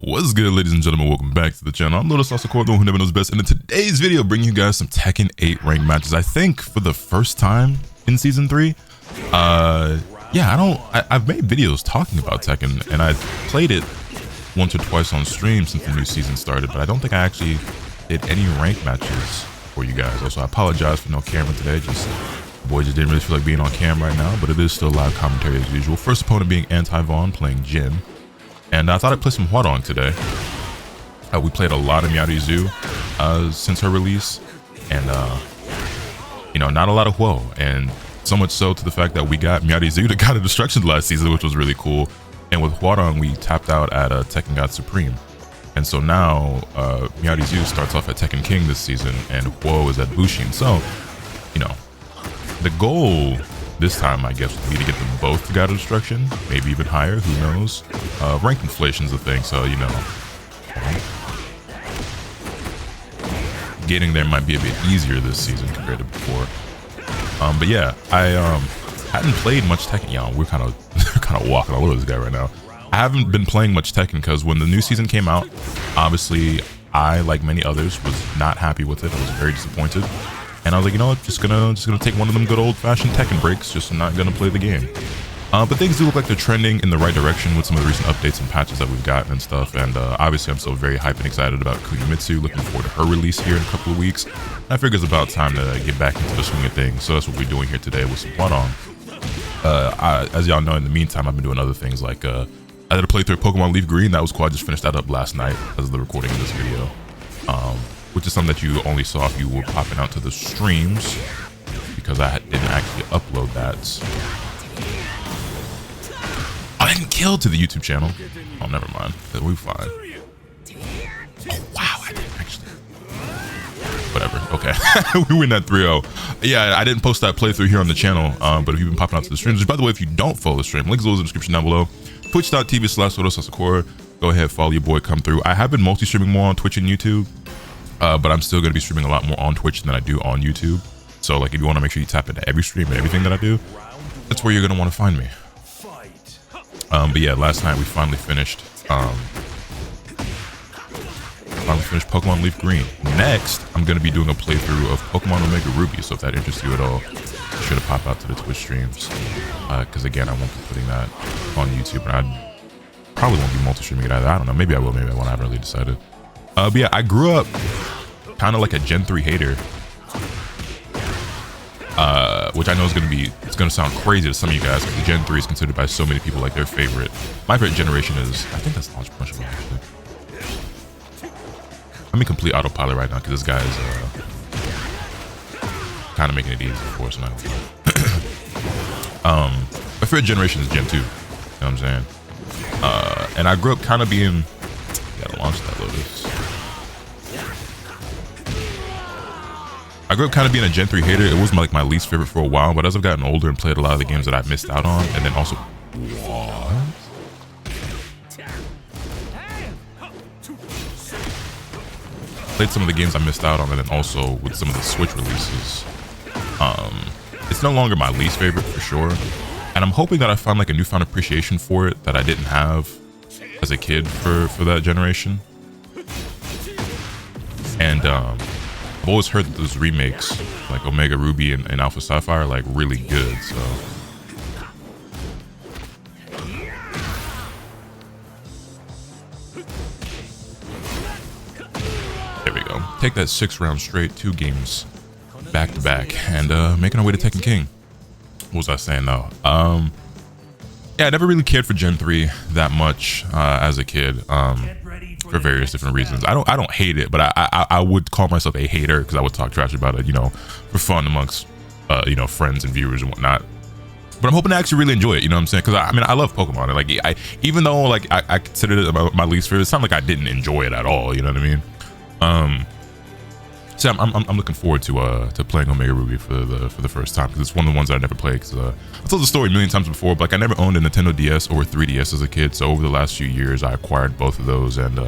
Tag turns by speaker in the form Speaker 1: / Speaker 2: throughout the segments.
Speaker 1: What's good, ladies and gentlemen? Welcome back to the channel. I'm LotusAsakura, the one who never knows best, and in today's video, bringing you guys some Tekken 8 ranked matches. I think for the first time in season 3. I've made videos talking about Tekken, and I played it once or twice on stream since the new season started, but I don't think I actually did any ranked matches for you guys. Also, I apologize for no camera today. Boy just didn't really feel like being on cam right now, but it is still live commentary as usual. First opponent being Anti-Vaughn playing Jin. And I thought I'd play some Hwadong today. We played a lot of Miyauri-Zu since her release. And, not a lot of Hwo. And so much so to the fact that we got Miyauri-Zu to God of Destruction last season, which was really cool. And with Hwadong, we tapped out at Tekken God Supreme. And so now, Miyauri-Zu starts off at Tekken King this season, and Hwo is at Bushin. So, the goal this time, I guess, would be to get them both to God of Destruction, maybe even higher, who knows. Rank inflation's a thing, so, getting there might be a bit easier this season compared to before. But yeah, I hadn't played much Tekken. We're kind of walking all over this guy right now. I haven't been playing much Tekken because when the new season came out, obviously I, like many others, was not happy with it. I was very disappointed. And I was like, you know what, just gonna take one of them good old-fashioned Tekken breaks, just not gonna play the game. But things do look like they're trending in the right direction with some of the recent updates and patches that we've gotten and stuff. And obviously I'm still very hyped and excited about Kunimitsu, looking forward to her release here in a couple of weeks. I figure it's about time to get back into the swing of things, so that's what we're doing here today with some Hwadong. As y'all know, in the meantime, I've been doing other things like, I did a playthrough of Pokemon Leaf Green. That was cool. I just finished that up last night as of the recording of this video. Which is something that you only saw if you were popping out to the streams, because I didn't actually upload that. I didn't kill to the YouTube channel. Oh, never mind. We're fine. Oh, wow, I didn't actually. Whatever, okay. We win that 3-0. Yeah, I didn't post that playthrough here on the channel, but if you've been popping out to the streams, which, by the way, if you don't follow the stream, links are in the description down below. Twitch.tv/LotusAsakura. Go ahead, follow your boy, come through. I have been multi-streaming more on Twitch and YouTube. But I'm still going to be streaming a lot more on Twitch than I do on YouTube. So, like, if you want to make sure you tap into every stream and everything that I do, that's where you're going to want to find me. But yeah, last night we finally finished Pokemon Leaf Green. Next, I'm going to be doing a playthrough of Pokemon Omega Ruby. So if that interests you at all, be sure to pop out to the Twitch streams. Because again, I won't be putting that on YouTube, and I probably won't be multi-streaming it either. I don't know. Maybe I will. Maybe I won't. I haven't really decided. But yeah, I grew up kind of like a Gen 3 hater, which I know is it's gonna sound crazy to some of you guys, because Gen 3 is considered by so many people like their favorite. My favorite generation is, I think that's Launch Punchable actually. I'm in complete autopilot right now because this guy is kind of making it easy for us now. My favorite generation is Gen 2. You know what I'm saying? And I grew up kind of being. Gotta launch that Lotus. I grew up kind of being a Gen 3 hater. It was like my least favorite for a while, but as I've gotten older and played a lot of the games that I've missed out on, and then also played some of the games I missed out on, and then also with some of the Switch releases, it's no longer my least favorite for sure. And I'm hoping that I found like a newfound appreciation for it that I didn't have as a kid for that generation. And I've always heard that those remakes like Omega Ruby and Alpha Sapphire are like really good, so there we go. Take that 6 rounds straight, 2 games back to back, and making our way to Tekken King. What was I saying though? Yeah, I never really cared for Gen 3 that much as a kid, for various different reasons. I don't hate it, but I would call myself a hater because I would talk trash about it, for fun amongst friends and viewers and whatnot. But I'm hoping to actually really enjoy it, you know what I'm saying? Because I love Pokemon, and like even though like I considered it my least favorite, it's not like I didn't enjoy it at all. You know what I mean? So I'm looking forward to playing Omega Ruby for the first time, because it's one of the ones that I never played. Because I told the story a million times before, but like I never owned a Nintendo DS or 3DS as a kid. So over the last few years, I acquired both of those and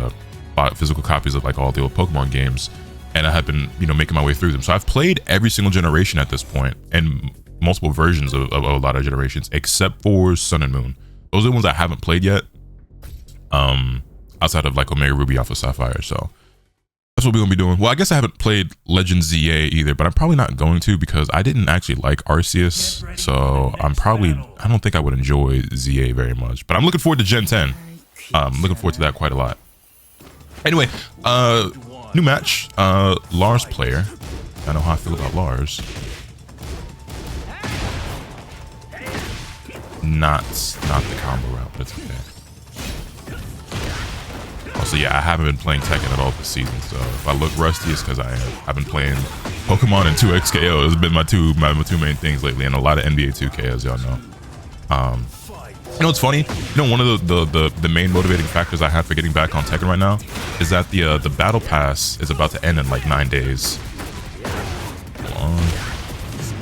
Speaker 1: bought physical copies of like all the old Pokemon games, and I have been making my way through them. So I've played every single generation at this point, and multiple versions of a lot of generations, except for Sun and Moon. Those are the ones I haven't played yet. outside of like Omega Ruby Alpha Sapphire. So that's what we're gonna be doing. Well, I guess I haven't played Legend ZA either, but I'm probably not going to because I didn't actually like Arceus. So I don't think I would enjoy ZA very much. But I'm looking forward to Gen 10. I'm looking forward to that quite a lot. Anyway, new match. Lars player. I know how I feel about Lars. Not the combo route, but it's okay. Also, yeah, I haven't been playing Tekken at all this season, so if I look rusty, it's because I've been playing Pokemon and 2XKO. It's been my two main things lately, and a lot of NBA 2K, as y'all know. You know what's funny? You know, one of the main motivating factors I have for getting back on Tekken right now is that the battle pass is about to end in like 9 days.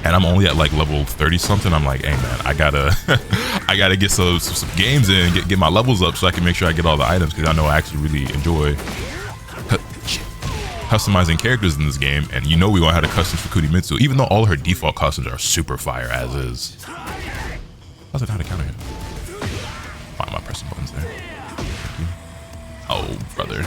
Speaker 1: And I'm only at like level 30 something. I'm like, hey man, I gotta get some games in, get my levels up so I can make sure I get all the items, because I know I actually really enjoy customizing characters in this game. And you know we gonna have the customs for Kunimitsu, even though all her default customs are super fire as is. How's it how to counter hit? Why am I pressing buttons there? Oh brother.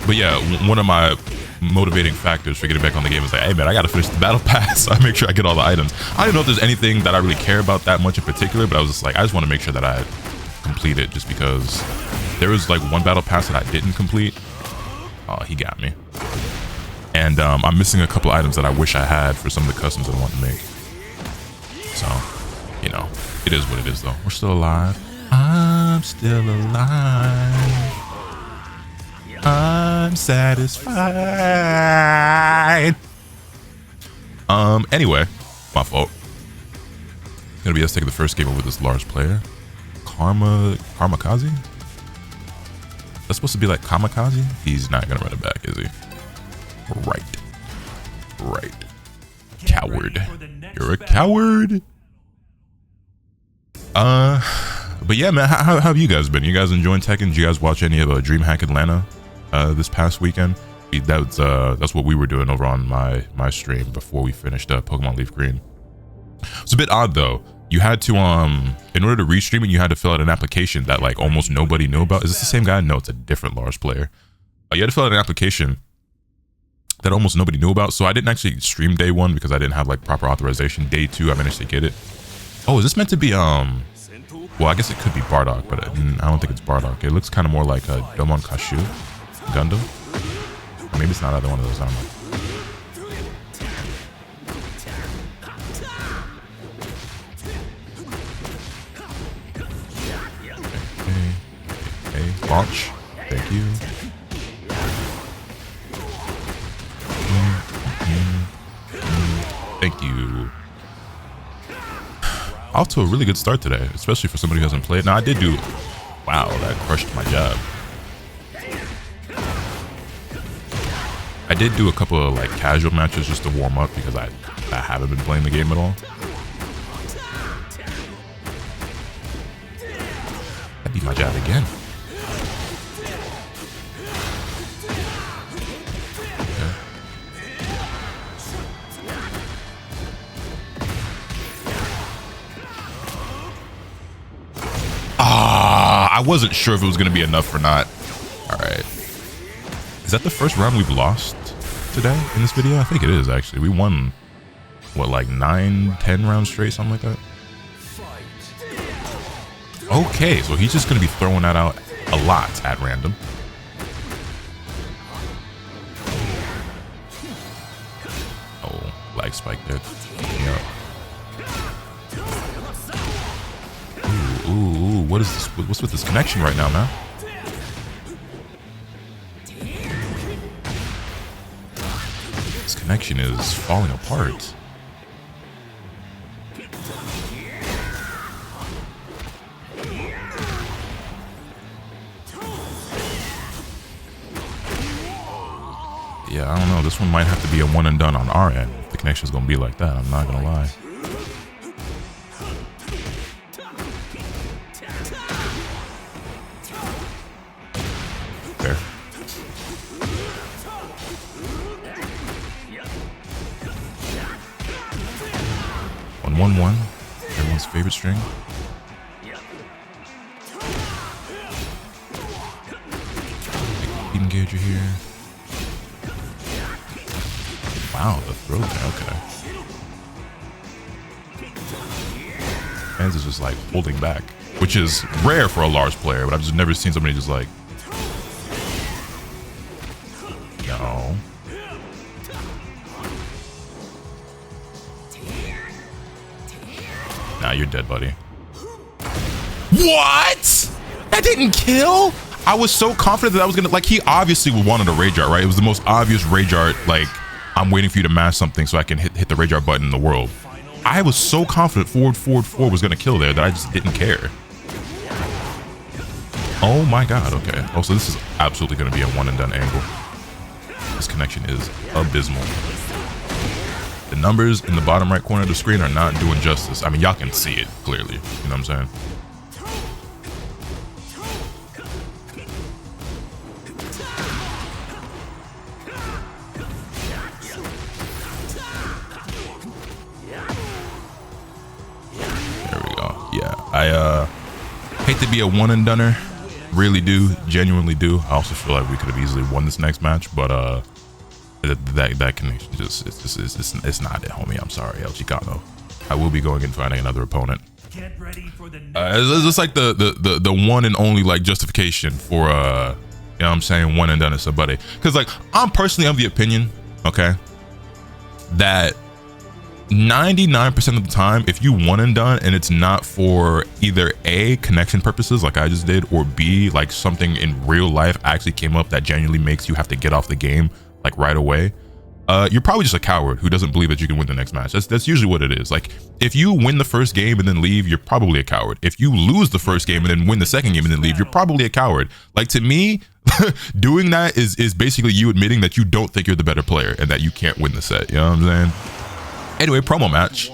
Speaker 1: But yeah, one of my motivating factors for getting back on the game is like, hey man, I gotta finish the battle pass. So I make sure I get all the items. I don't know if there's anything that I really care about that much in particular, but I was just like, I just want to make sure that I complete it, just because there was like one battle pass that I didn't complete. Oh, he got me. And I'm missing a couple items that I wish I had for some of the customs that I want to make. So, you know, it is what it is though. We're still alive. I'm still alive. I'm satisfied. Anyway, my fault. It's gonna be us taking the first game over this Lars player. Kamikaze? That's supposed to be like Kamikaze? He's not gonna run it back, is he? Right. Coward. You're a coward. But yeah, man, how have you guys been? You guys enjoying Tekken? Did you guys watch any of DreamHack Atlanta this past weekend? That's what we were doing over on my stream before we finished Pokemon Leaf Green. It's a bit odd though. You had to in order to restream it, you had to fill out an application that like almost nobody knew about. Is this the same guy? No, it's a different Lars player. You had to fill out an application that almost nobody knew about. So I didn't actually stream day 1 because I didn't have like proper authorization. Day 2, I managed to get it. Oh, is this meant to be well, I guess it could be Bardock, but I don't think it's Bardock. It looks kind of more like a Domon Kashu Gundam. Or maybe it's not either one of those. I don't know. Okay. Launch. Thank you. Thank you. Off to a really good start today, especially for somebody who hasn't played. Now I did do, wow, that crushed my job. I did do a couple of like casual matches just to warm up because I haven't been playing the game at all. I beat my job again. I wasn't sure if it was going to be enough or not. All right. Is that the first round we've lost today in this video? I think it is, actually. We won, what, like 9-10 rounds straight, something like that? Okay, so he's just going to be throwing that out a lot at random. Oh, lag spike there. Yep. Ooh, what is this? What's with this connection right now, man? This connection is falling apart. Yeah, I don't know. This one might have to be a one and done on our end. If the connection's gonna be like that, I'm not gonna lie. 1-1. Everyone's favorite string. Engager here. Wow, the throw there. Okay. Fans is just like holding back, which is rare for a large player, but I've just never seen somebody just like, no. Nah, you're dead, buddy. What? That didn't kill? I was so confident that I was gonna, like, he obviously wanted a rage art, right? It was the most obvious rage art, like, I'm waiting for you to mash something so I can hit the rage art button in the world. I was so confident forward was gonna kill there that I just didn't care. Oh my god, okay. Oh, so this is absolutely gonna be a one and done angle. This connection is abysmal. The numbers in the bottom right corner of the screen are not doing justice. I mean, y'all can see it clearly, you know what I'm saying? I hate to be a one and doneer, really do, genuinely do. I also feel like we could have easily won this next match, but that connection it's not it, homie. I'm sorry, El Chicano. I will be going and finding another opponent. Get ready for the it's just like the one and only like justification for you know what I'm saying, one and done is somebody. Because like I'm personally of the opinion, okay, that 99% of the time, if you one and done and it's not for either A, connection purposes like I just did, or B, like something in real life actually came up that genuinely makes you have to get off the game like right away, you're probably just a coward who doesn't believe that you can win the next match. That's usually what it is. Like if you win the first game and then leave, you're probably a coward. If you lose the first game and then win the second game and then leave, you're probably a coward. Like to me, doing that is basically you admitting that you don't think you're the better player and that you can't win the set. You know what I'm saying? Anyway, promo match.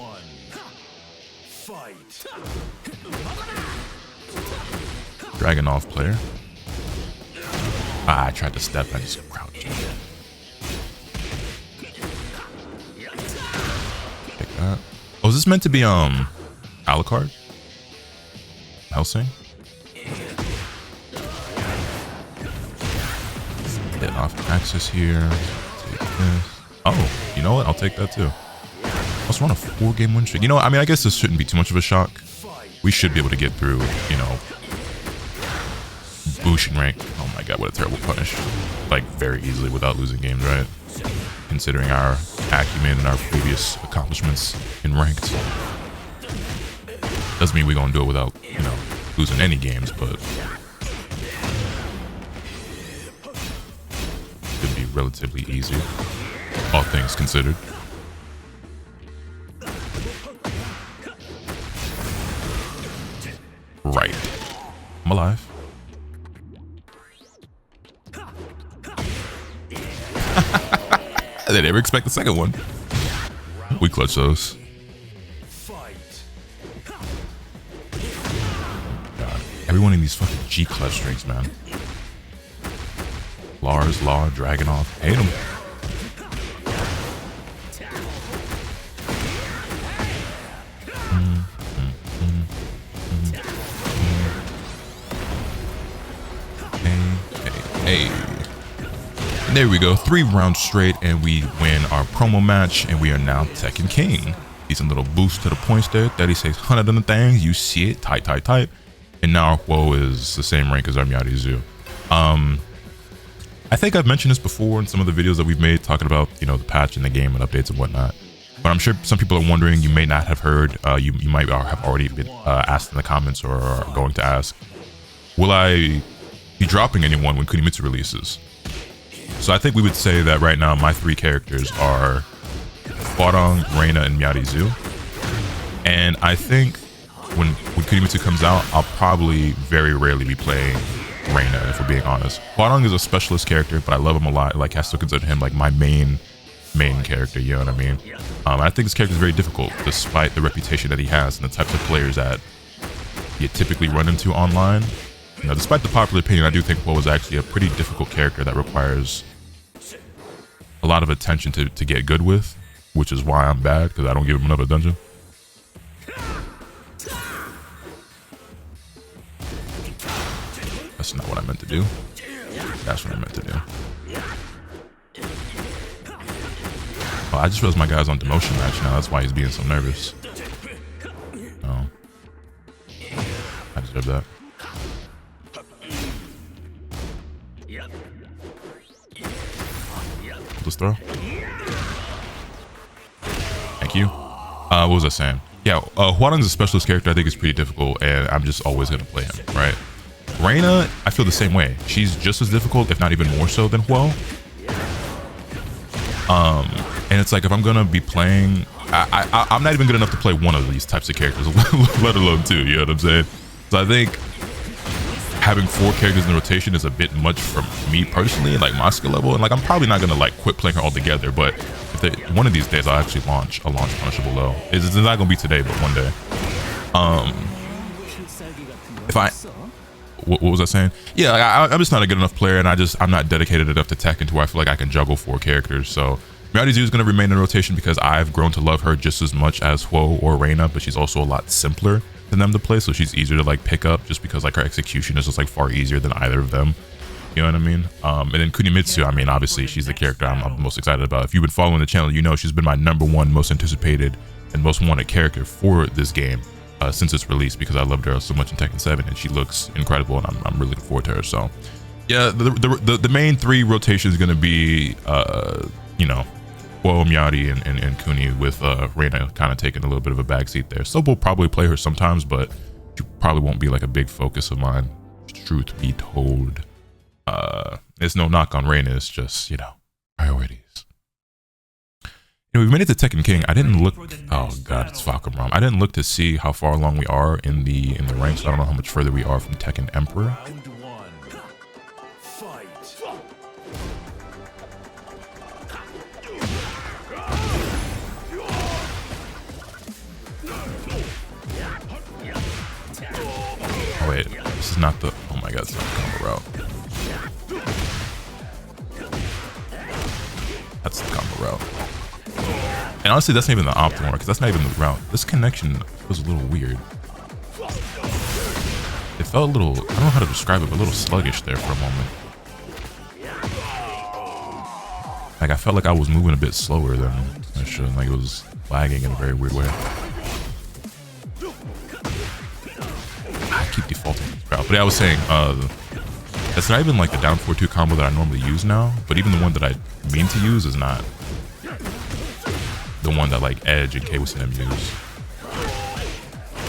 Speaker 1: Dragon off player. I tried to step and just crouched. Take that. Oh, is this meant to be Alucard? Helsing? Get off access here. Take this. Oh, you know what? I'll take that too. Let's run a 4-game win streak. You know, I mean, I guess this shouldn't be too much of a shock. We should be able to get through, you know, Bushin rank. Oh my god, what a terrible punish. Like, very easily without losing games, right? Considering our acumen and our previous accomplishments in ranked. Doesn't mean we're gonna do it without, you know, losing any games, but could be relatively easy, all things considered. Right. I'm alive. I didn't ever expect the second one. We clutch those. God. Everyone in these fucking G clutch strings, man. Lars, Law, Dragunov. Hate them. Hey. And there we go. 3 rounds straight and we win our promo match and we are now Tekken King. Decent little boost to the points there. 3600 on the things. You see it. Tight. And now our Quo is the same rank as our Miarizu. I think I've mentioned this before in some of the videos that we've made talking about, you know, the patch and the game and updates and whatnot. But I'm sure some people are wondering, you may not have heard, you might have already been asked in the comments or are going to ask, will I be dropping anyone when Kunimitsu releases? So I think we would say that right now my 3 characters are Hwarang, Reina, and Miarizu. And I think when Kunimitsu comes out, I'll probably very rarely be playing Reina, if we're being honest. Hwarang is a specialist character, but I love him a lot. Like, I still consider him like my main character, you know what I mean? I think this character is very difficult, despite the reputation that he has and the types of players that you typically run into online. You know, despite the popular opinion, I do think Quo is actually a pretty difficult character that requires a lot of attention to get good with, which is why I'm bad, because I don't give him enough attention. what I meant to do. That's what I meant to do. Oh, I just realized my guy's on demotion match now. That's why he's being so nervous. Oh. I deserve that. Let's throw. Thank you. What was I saying? Yeah, Huaran's a specialist character. I think it's pretty difficult, and I'm just always going to play him, right? Reina, I feel the same way. She's just as difficult, if not even more so than Huo. And it's like, if I'm going to be playing, I'm not even good enough to play one of these types of characters, let alone two, you know what I'm saying? So I think having 4 characters in the rotation is a bit much for me personally, like my skill level. And like, I'm probably not going to like quit playing her altogether, but if one of these days I'll actually launch Punishable Low. It's not going to be today, but one day. What was I saying? Yeah, I'm just not a good enough player, and I'm not dedicated enough to Tekken to where I feel like I can juggle 4 characters. So Miyagizu is going to remain in rotation because I've grown to love her just as much as Huo or Reina, but she's also a lot simpler than them to play, so she's easier to like pick up just because like her execution is just like far easier than either of them. You know what I mean? And then Kunimitsu, I mean, obviously she's the character I'm most excited about. If you've been following the channel, you know she's been my #1 most anticipated and most wanted character for this game since its release, because I loved her so much in Tekken 7, and she looks incredible, and I'm really looking forward to her. So yeah, the main 3 rotations is going to be you know, Huo, Miyagi, and Kuni, with Reina kind of taking a little bit of a backseat there. So we'll probably play her sometimes, but she probably won't be like a big focus of mine, truth be told. It's no knock on Reina, it's just, you know, priorities. You know, we've made it to Tekken King. I didn't look. Oh god, it's Falcon. I didn't look to see how far along we are in the ranks. I don't know how much further we are from Tekken Emperor. Oh wait, this is not the. Oh my god, it's not the combo route. That's the combo route. And honestly, that's not even the optimal, because that's not even the route. This connection was a little weird. It felt a little, I don't know how to describe it, but a little sluggish there for a moment. Like, I felt like I was moving a bit slower than I should. Like, it was lagging in a very weird way. I keep defaulting to this route. But yeah, I was saying, that's not even like the down 4-2 combo that I normally use now, but even the one that I mean to use is not the one that like Edge and K-Wiz and them use.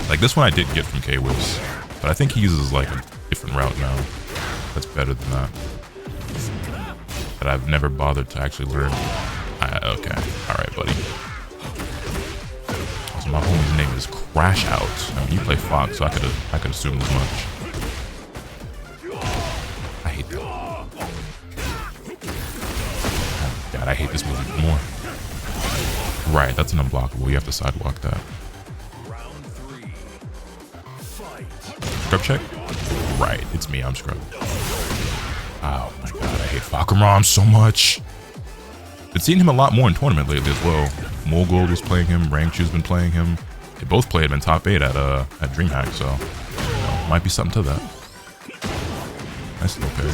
Speaker 1: Like this one I did get from K-Wiz, but I think he uses like a different route now that's better than that, that I've never bothered to actually learn. Okay, alright buddy. So my homie's name is Crash Out. I mean, you play Fox, so I could assume as much. I hate that. Oh god, I hate this move even more. Right, that's an unblockable. You have to sidewalk that. Scrub check? Right, it's me. I'm scrubbed. Oh my god, I hate Falcon so much. Been seeing him a lot more in tournament lately as well. Mogul was playing him. Rangchu's been playing him. They both played him in top 8 at DreamHack, so you know, might be something to that. Nice little parry.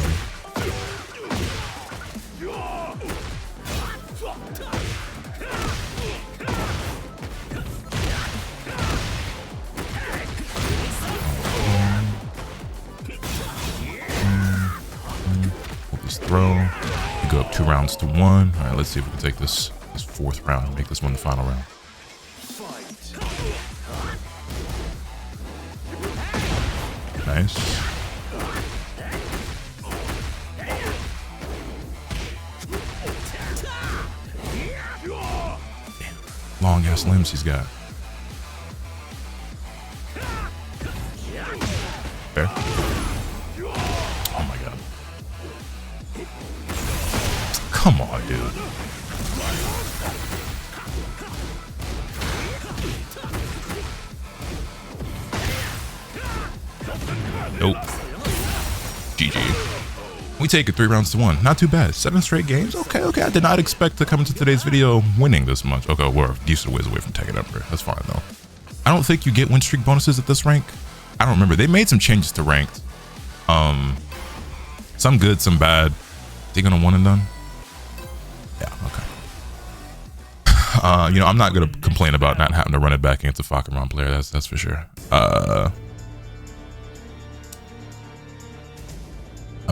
Speaker 1: Throw. We go up 2 rounds to 1. All right, let's see if we can take this 4th round and make this one the final round. Nice. Damn. Long ass limbs he's got. Fair. Come on, dude. Nope. GG. We take it 3 rounds to 1. Not too bad. 7 straight games? Okay. I did not expect to come into today's video winning this much. Okay, we're a decent ways away from Tekken Emperor. That's fine, though. I don't think you get win streak bonuses at this rank. I don't remember. They made some changes to ranked. Some good, some bad. Is he gonna one and done? Yeah, okay. You know, I'm not gonna complain about not having to run it back against a Falcon player. That's for sure. I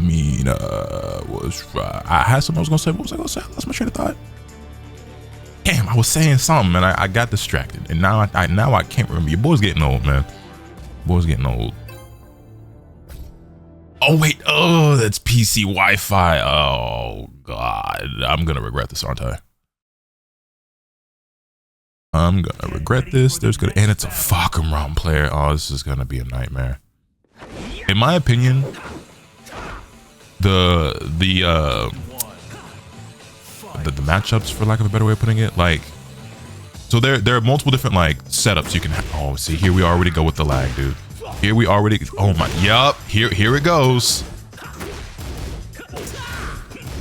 Speaker 1: mean, I had something I was gonna say. What was I gonna say? That's my train of thought. Damn, I was saying something and I got distracted, and now I can't remember. Your boy's getting old, man. Boy's getting old. Oh wait, oh, that's PC Wi-Fi. Oh god, I'm gonna regret this, aren't I? I'm gonna regret this. And it's a Falcon player. Oh, this is gonna be a nightmare. In my opinion, the matchups, for lack of a better way of putting it, like, so there are multiple different like setups you can have. Oh, see, here we already go with the lag, dude. Here we already, oh my, yup, here it goes.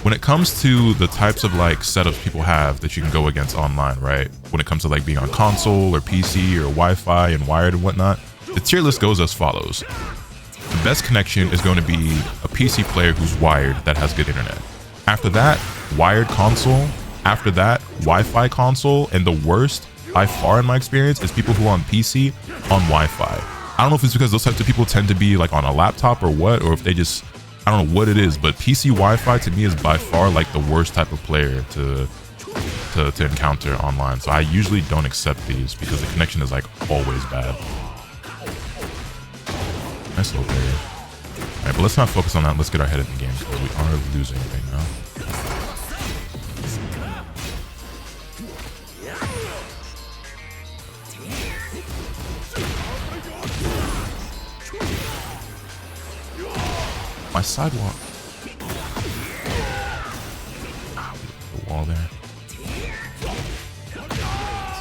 Speaker 1: When it comes to the types of like setups people have that you can go against online, right? When it comes to like being on console or PC or Wi-Fi and wired and whatnot, the tier list goes as follows. The best connection is going to be a PC player who's wired that has good internet. After that, wired console. After that, Wi-Fi console. And the worst, by far in my experience, is people who are on PC on Wi-Fi. I don't know if it's because those types of people tend to be like on a laptop or what, or if they just, I don't know what it is, but PC Wi-Fi to me is by far like the worst type of player to encounter online. So I usually don't accept these because the connection is like always bad. Nice little player. All right, but let's not focus on that. Let's get our head in the game because we are losing right now. My sidewalk. Ah, the wall there.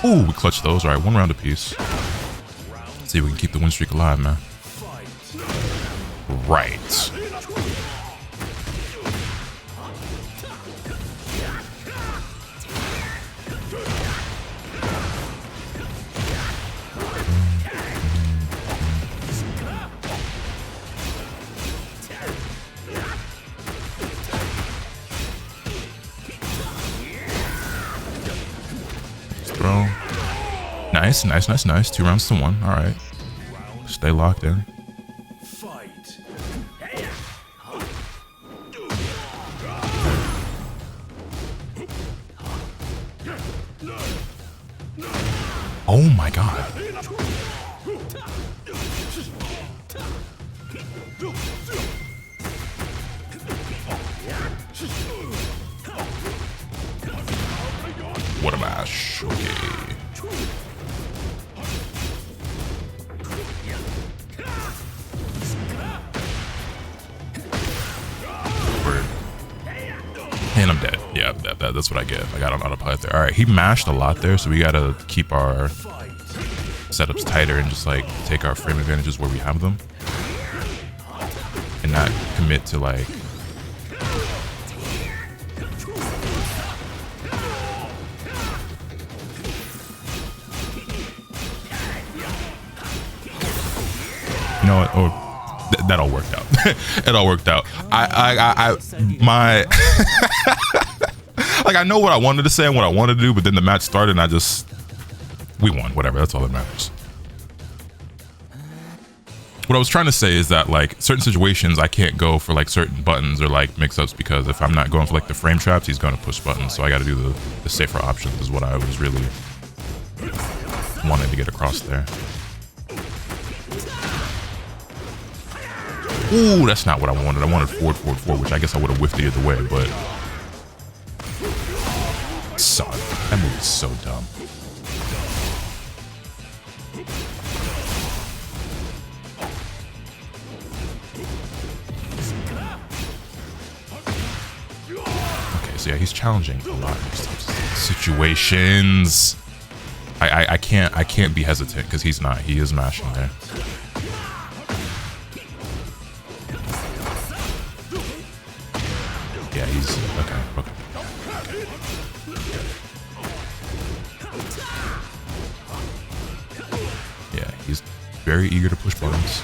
Speaker 1: Ooh, we clutched those. All right, one round apiece. Let's see if we can keep the win streak alive, man. Right. Nice, nice, nice, nice. 2 rounds to 1. All right. Stay locked in. Oh my god. What a mash. Okay. And I'm dead. Yeah, that's what I get. I got on autopilot there. All right, he mashed a lot there, so we gotta keep our setups tighter and just like take our frame advantages where we have them, and not commit to like. You know what? Oh. That all worked out. It all worked out. My like I know what I wanted to say and what I wanted to do, but then the match started and we won. Whatever. That's all that matters. What I was trying to say is that like certain situations I can't go for like certain buttons or like mix-ups because if I'm not going for like the frame traps, he's going to push buttons. So I got to do the safer options is what I was really wanting to get across there. Ooh, that's not what I wanted. I wanted forward, forward, forward, which I guess I would have whiffed it either way, but... Son, that move is so dumb. Okay, so yeah, he's challenging a lot of these types of situations. I can't be hesitant because he's not. He is mashing there. Yeah, he's okay. Yeah, he's very eager to push buttons.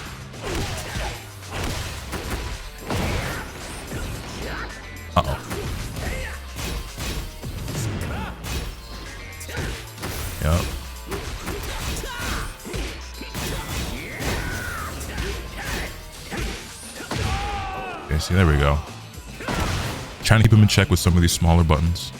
Speaker 1: Yep. Okay, see, there we go. Trying to keep him in check with some of these smaller buttons.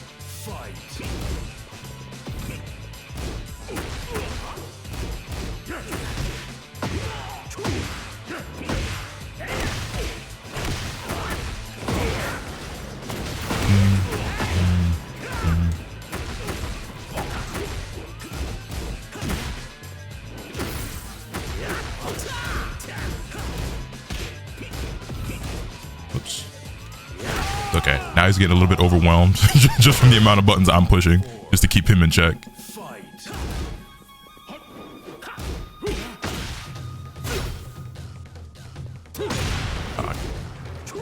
Speaker 1: Oops. Okay, now he's getting a little bit overwhelmed just from the amount of buttons I'm pushing just to keep him in check.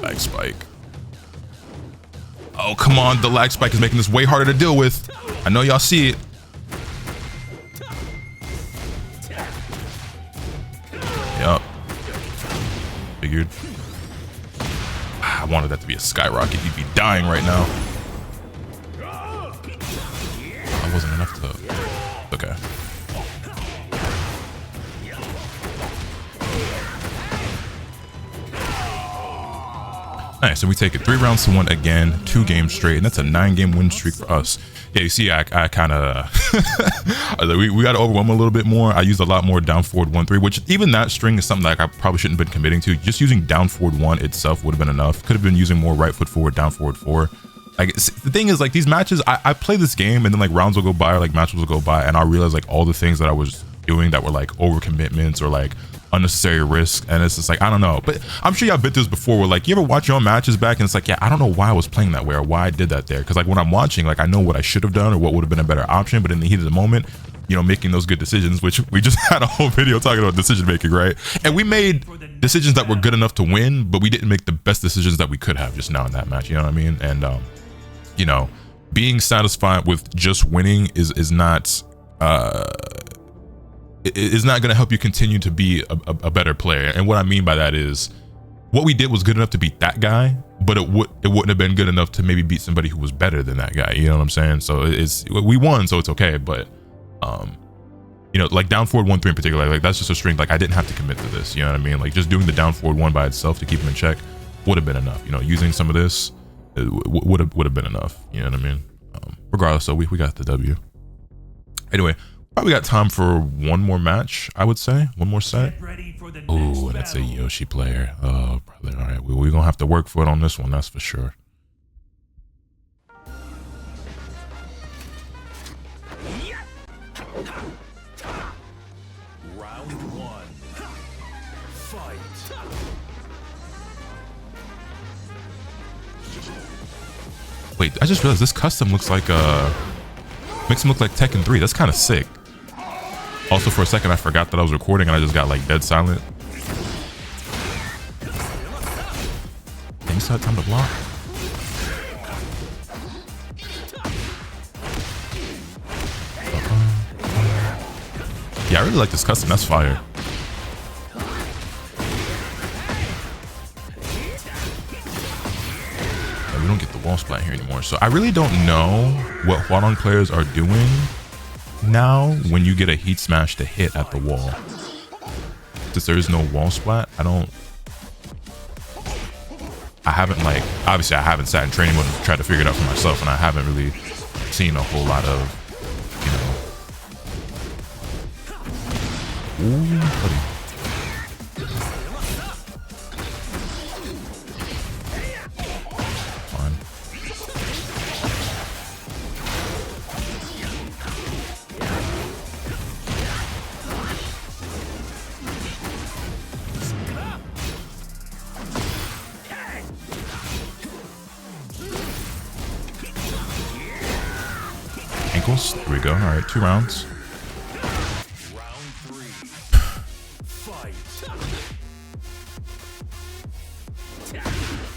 Speaker 1: Lag spike. Oh, come on. The lag spike is making this way harder to deal with. I know y'all see it. Yup. Figured. I wanted that to be a skyrocket. You'd be dying right now. That wasn't enough to... Okay. Nice, and we take it 3 rounds to 1 again, 2 games straight, and that's a 9-game win streak for us. Yeah, you see, I kind of we got to overwhelm a little bit more. I used a lot more down forward 1-3, which even that string is something like I probably shouldn't have been committing to. Just using down forward 1 itself would have been enough. Could have been using more right foot forward, down forward 4. Like, the thing is, like, these matches, I play this game and then like rounds will go by or like matches will go by, and I realize like all the things that I was doing that were like overcommitments or like unnecessary risk, and it's just like, I don't know. But I'm sure y'all been through this before where like you ever watch your own matches back and it's like, yeah, I don't know why I was playing that way or why I did that there, because like when I'm watching, like I know what I should have done or what would have been a better option, but in the heat of the moment, you know, making those good decisions, which we just had a whole video talking about decision making, right? And we made decisions that were good enough to win, but we didn't make the best decisions that we could have just now in that match, you know what I mean? And you know, being satisfied with just winning is not is not going to help you continue to be a better player. And what I mean by that is what we did was good enough to beat that guy, but it wouldn't have been good enough to maybe beat somebody who was better than that guy. You know what I'm saying? So we won, so it's okay. But you know, like down forward 1-3 in particular, like that's just a string. Like I didn't have to commit to this. You know what I mean? Like just doing the down forward 1 by itself to keep him in check would have been enough. You know, using some of this would have been enough. You know what I mean? Regardless, so we got the W. Anyway. Probably got time for one more match, I would say. One more set. Oh, and it's a Yoshi player. Oh, brother. All right, we're going to have to work for it on this one, that's for sure.
Speaker 2: Round 1. Fight.
Speaker 1: Wait, I just realized this custom looks like makes him look like Tekken 3. That's kind of sick. Also, for a second, I forgot that I was recording and I just got like dead silent. Damn, you still had time to block. Yeah, I really like this custom. That's fire. Yeah, we don't get the wall splat here anymore. So I really don't know what Huadong players are doing now when you get a heat smash to hit at the wall. Since there is no wall splat, I haven't like, obviously I haven't sat in training mode and tried to figure it out for myself, and I haven't really seen a whole lot of, you know. Ooh, buddy. Fine. Ankles. Here we go. All right, 2 rounds.
Speaker 2: Round 3. Fight.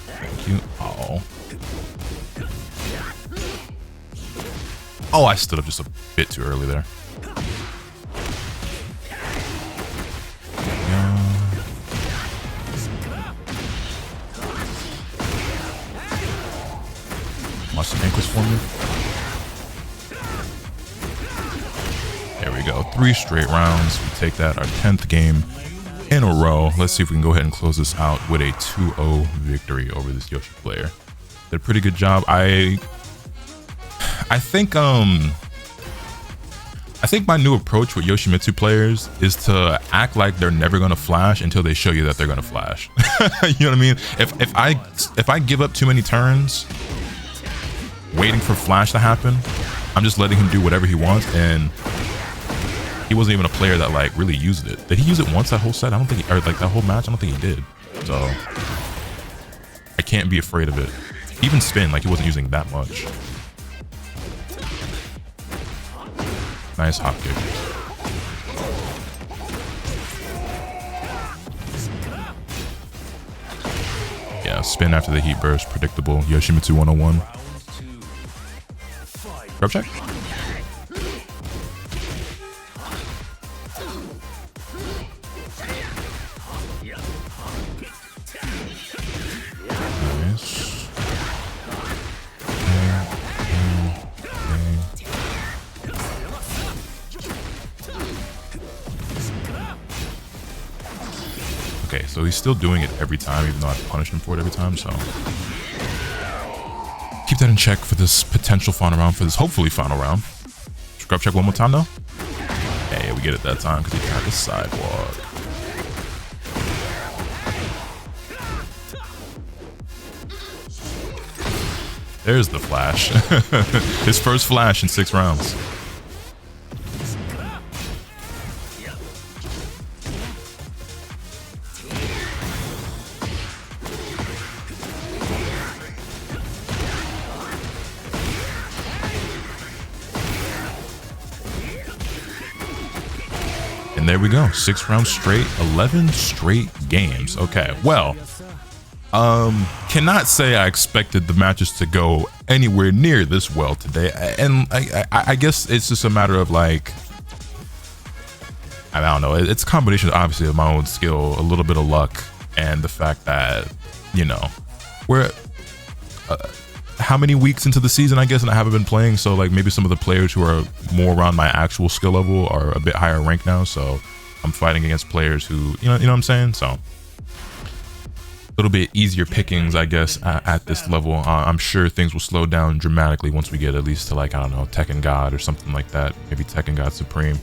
Speaker 1: Thank you. Oh, I stood up just a bit too early there. Watch some ankles for me. There we go. 3 straight rounds. We take that, our 10th game in a row. Let's see if we can go ahead and close this out with a 2-0 victory over this Yoshi player. Did a pretty good job. I think my new approach with Yoshimitsu players is to act like they're never gonna flash until they show you that they're gonna flash. You know what I mean? If I give up too many turns waiting for flash to happen, I'm just letting him do whatever he wants, and he wasn't even a player that like really used it. Did he use it once that whole set? I don't think or like that whole match, I don't think he did. So I can't be afraid of it. Even spin, like he wasn't using that much. Nice hop kick. Yeah, spin after the heat burst, predictable. Yoshimitsu 101. Grab check. Nice. Okay, so he's still doing it every time, even though I've punished him for it every time, so keep that in check for this potential final round, for this hopefully final round. Scrub check one more time though. Hey, we get it that time because he got the sidewalk. There's the flash. His first flash in 6 rounds. And there we go, 6 rounds straight, 11 straight games. Okay, well, cannot say I expected the matches to go anywhere near this well today, and I guess it's just a matter of like, I don't know, it's a combination obviously of my own skill, a little bit of luck, and the fact that, you know, we're how many weeks into the season, I guess, and I haven't been playing, so like maybe some of the players who are more around my actual skill level are a bit higher rank now, so I'm fighting against players who, you know what I'm saying, so a little bit easier pickings, I guess, at this level. I'm sure things will slow down dramatically once we get at least to like, I don't know, Tekken God or something like that, maybe Tekken God Supreme.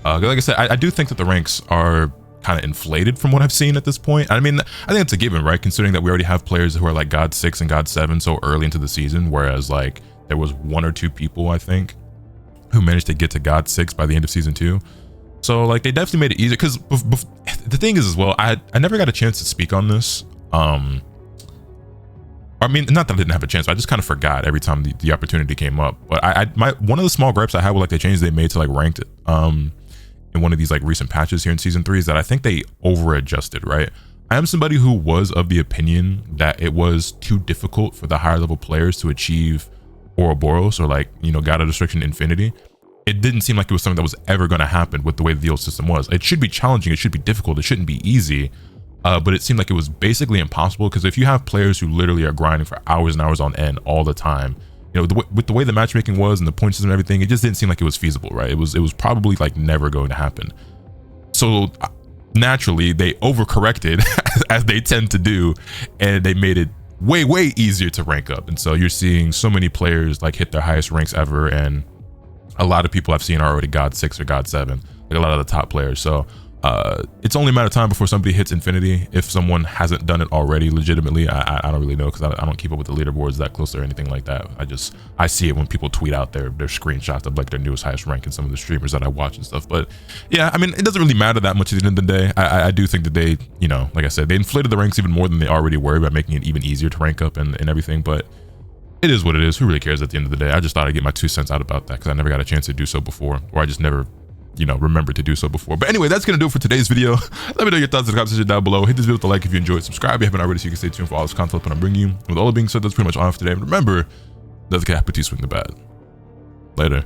Speaker 1: Like I said, I do think that the ranks are kind of inflated from what I've seen at this point. I mean, I think it's a given, right? Considering that we already have players who are like God 6 and God 7 so early into the season, whereas like there was 1 or 2 people, I think, who managed to get to God 6 by the end of season 2. So like they definitely made it easier, because the thing is as well, I never got a chance to speak on this. I mean, not that I didn't have a chance, but I just kind of forgot every time the opportunity came up. But one of the small gripes I had with like the changes they made to like ranked in one of these like recent patches here in season 3 is that I think they over adjusted, right? I am somebody who was of the opinion that it was too difficult for the higher level players to achieve Ouroboros or like, you know, God of Destruction Infinity. It didn't seem like it was something that was ever going to happen with the way the old system was. It should be challenging, it should be difficult, it shouldn't be easy. But it seemed like it was basically impossible, because if you have players who literally are grinding for hours and hours on end all the time, you know, with the way the matchmaking was and the point system and everything, it just didn't seem like it was feasible, right? It was probably like never going to happen. So naturally they overcorrected as they tend to do, and they made it way easier to rank up. And so you're seeing so many players like hit their highest ranks ever, and a lot of people I've seen are already God 6 or God 7, like a lot of the top players. So it's only a matter of time before somebody hits Infinity. If someone hasn't done it already legitimately, I don't really know, because I don't keep up with the leaderboards that close or anything like that. I see it when people tweet out their screenshots of like their newest highest rank in some of the streamers that I watch and stuff. But yeah, I mean, it doesn't really matter that much at the end of the day. I do think that they, you know, like I said, they inflated the ranks even more than they already were by making it even easier to rank up and everything. But it is what it is. Who really cares at the end of the day? I just thought I'd get my 2 cents out about that, because I never got a chance to do so before, or I just never, you know, remembered to do so before. But anyway, that's gonna do it for today's video. Let me know your thoughts in the comment section down below. Hit this video with a like if you enjoyed. Subscribe if you haven't already, so you can stay tuned for all this content that I'm bringing you. With all that being said, that's pretty much all for today. And remember, doesn't happen to swing the bat. Later.